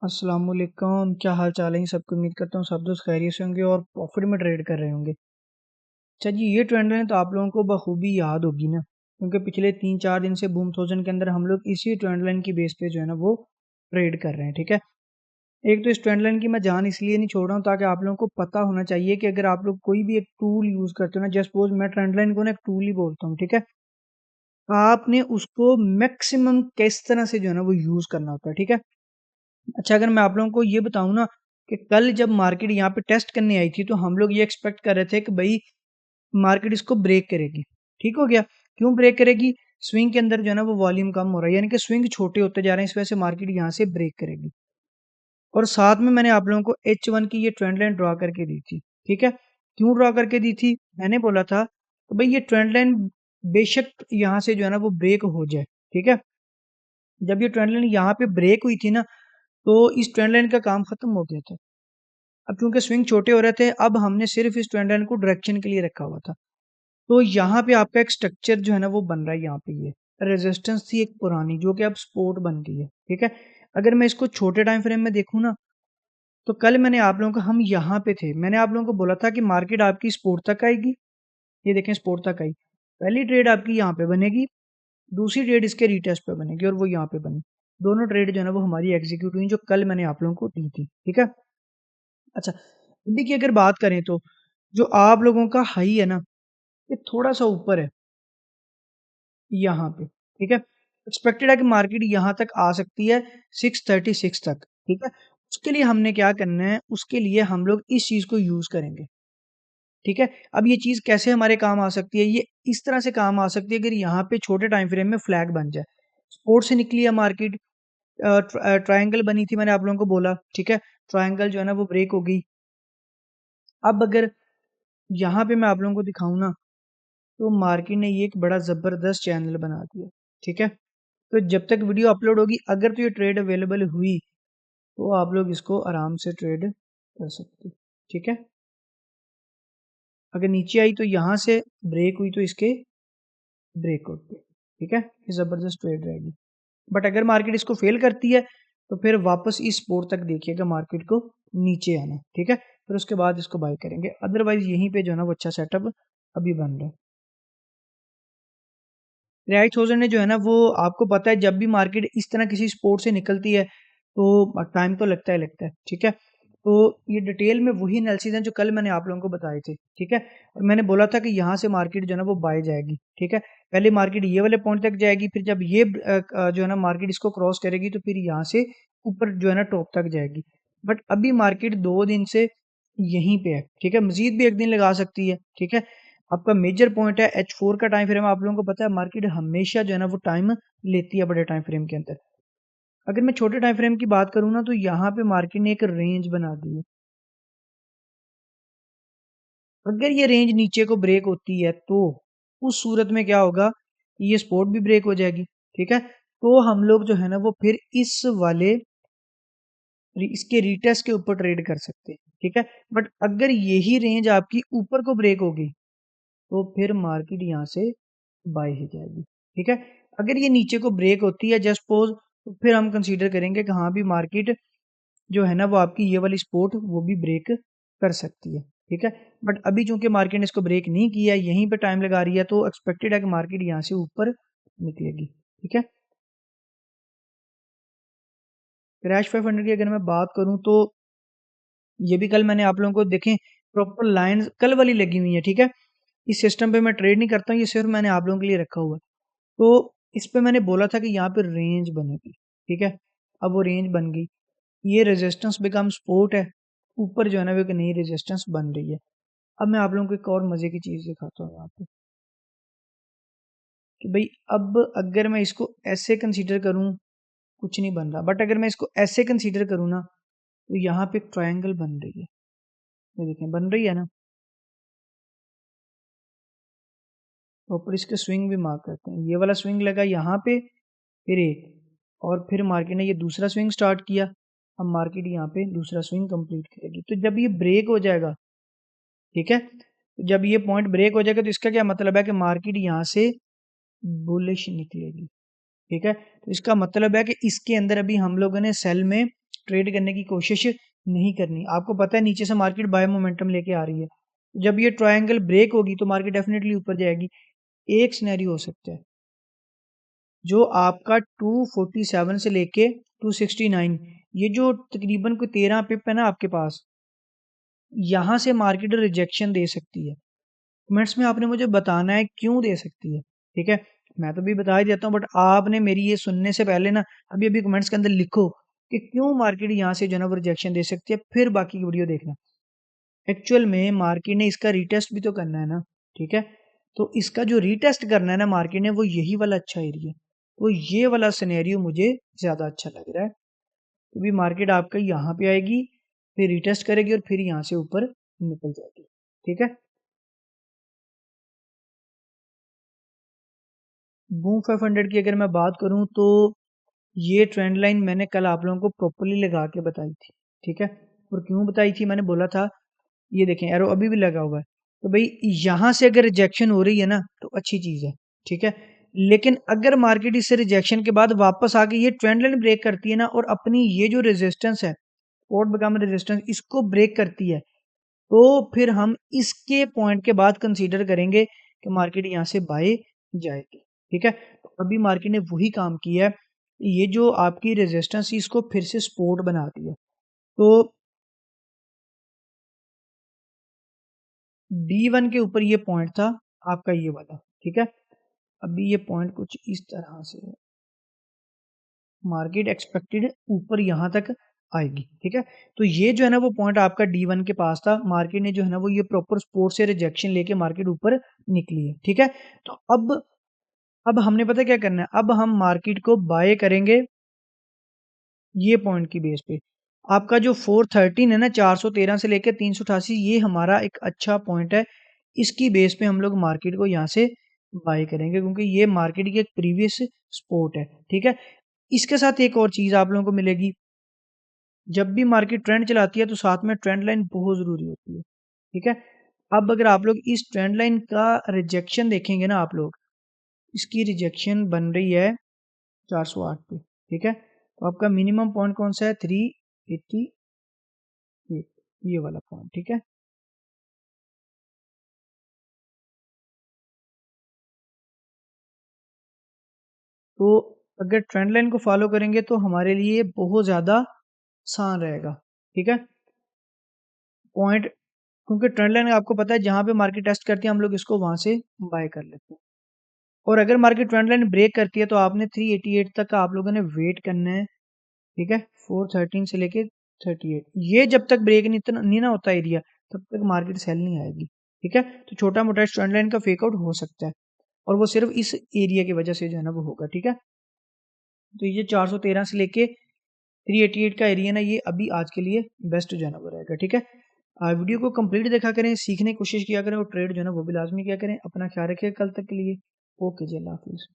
अस्सलाम वालेकुम, क्या हाल चाल है सबको। उम्मीद करता हूँ सब दोस्त खैरियत से होंगे और प्रॉफिट में ट्रेड कर रहे होंगे। अच्छा जी, ये ट्रेंड है तो आप लोगों को बखूबी याद होगी ना, क्योंकि पिछले 3-4 दिन से बूम थाउजेंड के अंदर हम लोग इसी ट्रेंड लाइन की बेस पे जो है ना वो ट्रेड कर रहे हैं। ठीक है, एक तो इस ट्रेंड लाइन की मैं जान इसलिए नहीं छोड़ रहा हूँ ताकि आप लोगों को पता होना चाहिए कि अगर आप लोग कोई भी एक टूल यूज करते हो ना, जस्ट सपोज मैं ट्रेंड लाइन को ना एक टूल ही बोलता हूँ, ठीक है, आपने उसको मैक्सिमम किस तरह से जो है ना वो यूज करना होता है। ठीक है, अच्छा अगर मैं आप लोगों को ये बताऊं ना कि कल जब मार्केट यहाँ पे टेस्ट करने आई थी तो हम लोग ये एक्सपेक्ट कर रहे थे कि भाई मार्केट इसको ब्रेक करेगी। ठीक हो गया, क्यों ब्रेक करेगी? स्विंग के अंदर जो है ना वो वॉल्यूम कम हो रहा है, यानी कि स्विंग छोटे होते जा रहे हैं, इस वजह से मार्केट यहाँ से ब्रेक करेगी। और साथ में मैंने आप लोगों को H1 की ये ट्रेंड लाइन ड्रॉ करके दी थी। ठीक है, क्यों ड्रॉ करके दी थी? मैंने बोला था तो भाई ये ट्रेंड लाइन बेशक यहाँ से जो है ना वो ब्रेक हो जाए। ठीक है, जब ये ट्रेंड लाइन यहाँ पे ब्रेक हुई थी ना तो इस ट्रेंड लाइन का काम खत्म हो गया था। अब क्योंकि स्विंग छोटे हो रहे थे, अब हमने सिर्फ इस ट्रेंड लाइन को डायरेक्शन के लिए रखा हुआ था। तो यहाँ पे आपका एक स्ट्रक्चर जो है ना वो बन रहा है। यहाँ पे ये रेजिस्टेंस थी एक पुरानी जो कि अब सपोर्ट बन गई है। ठीक है, अगर मैं इसको छोटे टाइम फ्रेम में देखूँ ना तो कल मैंने आप लोगों को, हम यहाँ पे थे, मैंने आप लोगों को बोला था कि मार्केट आपकी सपोर्ट तक आएगी। ये देखें सपोर्ट तक आई, पहली ट्रेड आपकी यहाँ पे बनेगी, दूसरी ट्रेड इसके रिटेस्ट पे बनेगी और वो यहाँ पे बनी। दोनों ट्रेड जो है ना वो हमारी एग्जीक्यूट हुई जो कल मैंने आप लोगों को दी थी। ठीक है, अच्छा अभी की अगर बात करें तो जो आप लोगों का हाई है ना ये थोड़ा सा ऊपर है यहाँ पे। ठीक है, एक्सपेक्टेड है कि मार्केट यहाँ तक आ सकती है 636 तक। ठीक है, उसके लिए हमने क्या करना है, उसके लिए हम लोग इस चीज को यूज करेंगे। ठीक है, अब ये चीज कैसे हमारे काम आ सकती है? ये इस तरह से काम आ सकती है अगर यहाँ पे छोटे टाइम फ्रेम में फ्लैग बन जाए, सपोर्ट से निकली है मार्केट, ट्रायंगल बनी थी, मैंने आप लोगों को बोला। ठीक है, ट्रायंगल जो है ना वो ब्रेक हो गई। अब अगर यहाँ पे मैं आप लोगों को दिखाऊं ना तो मार्केट ने ये एक बड़ा ज़बरदस्त चैनल बना दिया। ठीक है, तो जब तक वीडियो अपलोड होगी अगर तो ये ट्रेड अवेलेबल हुई तो आप लोग इसको आराम से ट्रेड कर सकते हो। ठीक है, अगर नीचे आई तो यहाँ से ब्रेक हुई तो इसके ब्रेकआउट पे। ठीक है, ये ज़बरदस्त ट्रेड रहेगी। बट अगर मार्केट इसको फेल करती है तो फिर वापस इस सपोर्ट तक देखिएगा मार्केट को नीचे आना। ठीक है, फिर उसके बाद इसको बाय करेंगे, अदरवाइज यहीं पे जो है ना वो अच्छा सेटअप अभी बन रहा है। रिहाई थाउजेंड ने जो है ना वो, आपको पता है जब भी मार्केट इस तरह किसी स्पोर्ट से निकलती है तो टाइम तो लगता है लगता है। ठीक है, तो ये डिटेल में वही एनालिसिस है जो कल मैंने आप लोगों को बताए थे। ठीक है, और मैंने बोला था कि यहाँ से मार्केट जो है ना वो बाय जाएगी। ठीक है, पहले मार्केट ये वाले पॉइंट तक जाएगी, फिर जब ये जो है ना मार्केट इसको क्रॉस करेगी तो फिर यहाँ से ऊपर जो है ना टॉप तक जाएगी। बट अभी मार्केट 2 दिन से यहीं पे है। ठीक है, मजीद भी एक दिन लगा सकती है। ठीक है, आपका मेजर पॉइंट है H4 का टाइम फ्रेम। आप लोगों को पता है मार्केट हमेशा जो है ना वो टाइम लेती है बड़े टाइम फ्रेम के अंदर। अगर मैं छोटे टाइम फ्रेम की बात करूँ ना तो यहाँ पे मार्केट ने एक रेंज बना दी है। अगर ये रेंज नीचे को ब्रेक होती है तो उस सूरत में क्या होगा, ये सपोर्ट भी ब्रेक हो जाएगी। ठीक है, तो हम लोग जो है ना वो फिर इस वाले इसके रिटेस्ट के ऊपर ट्रेड कर सकते हैं। ठीक है, बट अगर यही रेंज आपकी ऊपर को ब्रेक होगी तो फिर मार्केट यहाँ से बाय हो जाएगी। ठीक है, अगर ये नीचे को ब्रेक होती है जस्ट पोज तो फिर हम कंसीडर करेंगे कि हाँ भी मार्केट जो है ना वो आपकी ये वाली सपोर्ट वो भी ब्रेक कर सकती है। ठीक है, बट अभी चूंकि मार्केट ने इसको ब्रेक नहीं किया, यहीं पे टाइम लगा रही है, तो एक्सपेक्टेड है कि मार्केट यहाँ से ऊपर निकलेगी। ठीक है, क्रैश 500 की अगर मैं बात करूं तो ये भी कल मैंने आप लोगों को देखें प्रॉपर लाइन कल वाली लगी हुई है। ठीक है, इस सिस्टम पे मैं ट्रेड नहीं करता हूँ, ये सिर्फ मैंने आप लोगों के लिए रखा हुआ है। तो इस पे मैंने बोला था कि यहाँ पे रेंज बनेगी। ठीक है, अब वो रेंज बन गई, ये रेजिस्टेंस बिकम सपोर्ट है, ऊपर जो है ना वो एक नई रेजिस्टेंस बन रही है। अब मैं आप लोगों को एक और मजे की चीज दिखाता हूँ यहाँ पे कि भाई अब अगर मैं इसको ऐसे कंसीडर करूँ कुछ नहीं बन रहा, बट अगर मैं इसको ऐसे कंसीडर करूँ ना तो यहाँ पे एक ट्रायंगल बन रही है। ये देखें बन रही है ना, तो ऊपर इसके स्विंग भी मार्क करते हैं, ये वाला स्विंग लगा यहाँ पे, फिर एक, और फिर मार्केट ने ये दूसरा स्विंग स्टार्ट किया। अब मार्केट यहाँ पे दूसरा स्विंग कंप्लीट करेगी, तो जब ये ब्रेक हो जाएगा, ठीक है, तो जब ये पॉइंट ब्रेक हो जाएगा तो इसका क्या मतलब है कि मार्केट यहाँ से बुलिश निकलेगी। ठीक है, तो इसका मतलब है कि इसके अंदर अभी हम लोगों ने सेल में ट्रेड करने की कोशिश नहीं करनी। आपको पता है नीचे से मार्केट बाय मोमेंटम लेके आ रही है, जब ये ट्रायंगल ब्रेक होगी तो मार्केट डेफिनेटली ऊपर जाएगी। एक सिनेरियो हो सकता है जो आपका 247 से लेके 269, ये जो तकरीबन कोई 13 पिप है ना आपके पास, यहाँ से मार्केट रिजेक्शन दे सकती है। कमेंट्स में आपने मुझे बताना है क्यों दे सकती है, ठीक है। मैं तो भी बता ही देता हूँ, बट आपने मेरी ये सुनने से पहले ना अभी अभी कमेंट्स के अंदर लिखो कि क्यों मार्केट यहाँ से जो है ना रिजेक्शन दे सकती है, फिर बाकी की वीडियो देखना। एक्चुअल में मार्केट ने इसका रीटेस्ट भी तो करना है ना, ठीक है। तो इसका जो रीटेस्ट करना है ना मार्केट ने, वो यही वाला अच्छा एरिया, तो ये वाला सिनेरियो मुझे ज़्यादा अच्छा लग रहा है। तो भी मार्केट आपका यहाँ पे आएगी, फिर रीटेस्ट करेगी और फिर यहाँ से ऊपर निकल जाएगी, ठीक है। बूम 500 की अगर मैं बात करूं तो ये ट्रेंड लाइन मैंने कल आप लोगों को प्रॉपर्ली लगा के बताई थी, ठीक है। और क्यों बताई थी, मैंने बोला था ये देखें एरो अभी भी लगा हुआ है, तो भाई यहाँ से अगर रिजेक्शन हो रही है ना तो अच्छी चीज़ है, ठीक है। लेकिन अगर मार्केट इससे रिजेक्शन के बाद वापस आके ये ट्रेंड लाइन ब्रेक करती है ना और अपनी ये जो रेजिस्टेंस है, सपोर्ट बकम रेजिस्टेंस, इसको ब्रेक करती है, तो फिर हम इसके पॉइंट के बाद कंसीडर करेंगे कि मार्केट यहाँ से बाय जाएगी, ठीक है। तो अभी मार्केट ने वही काम किया है, ये जो आपकी रेजिस्टेंस इसको फिर से सपोर्ट बना दिया। तो D1 के ऊपर ये पॉइंट था आपका ये वाला, ठीक है। अभी ये पॉइंट कुछ इस तरह से है, मार्केट एक्सपेक्टेड ऊपर यहाँ तक आएगी, ठीक है। तो ये जो है ना वो पॉइंट आपका D1 के पास था, मार्केट ने जो है ना वो ये प्रॉपर सपोर्ट से रिजेक्शन लेके मार्केट ऊपर निकली है, ठीक है। तो अब हमने पता क्या करना है, अब हम मार्केट को बाय करेंगे ये पॉइंट की बेस पे। आपका जो 413 है ना, 413 से लेकर 388, ये हमारा एक अच्छा पॉइंट है, इसकी बेस पे हम लोग मार्केट को यहाँ से बाय करेंगे क्योंकि ये मार्केट की एक प्रीवियस सपोर्ट है, ठीक है। इसके साथ एक और चीज़ आप लोगों को मिलेगी, जब भी मार्केट ट्रेंड चलाती है तो साथ में ट्रेंड लाइन बहुत ज़रूरी होती है, ठीक है। अब अगर आप लोग इस ट्रेंड लाइन का रिजेक्शन देखेंगे ना आप लोग, इसकी रिजेक्शन बन रही है 408 पे, ठीक है। तो आपका मिनिमम पॉइंट कौन सा है, 388, ये वाला पॉइंट, ठीक है। तो अगर ट्रेंड लाइन को फॉलो करेंगे तो हमारे लिए बहुत ज़्यादा आसान रहेगा, ठीक है। पॉइंट, क्योंकि ट्रेंड लाइन आपको पता है जहाँ पे मार्केट टेस्ट करती है हम लोग इसको वहाँ से बाय कर लेते हैं। और अगर मार्केट ट्रेंड लाइन ब्रेक करती है तो आपने 388 तक का आप लोगों ने वेट करना है, ठीक है। 413 से लेके 38, ये जब तक ब्रेक नहीं ना होता एरिया, तब तक मार्केट सेल नहीं आएगी, ठीक है। तो छोटा मोटा ट्रेंड लाइन का फेकआउट हो सकता है और वो सिर्फ इस एरिया की वजह से जो है ना वो होगा, ठीक है। तो ये 413 से लेके 388 का एरिया ना, ये अभी आज के लिए बेस्ट जो है ना वो रहेगा, ठीक है। वीडियो को कंप्लीट देखा करें, सीखने की कोशिश किया करें और ट्रेड जो है ना वो भी लाजमी किया करें। अपना ख्याल रखिए, कल तक के लिए ओके जी, अल्लाह हाफिज़।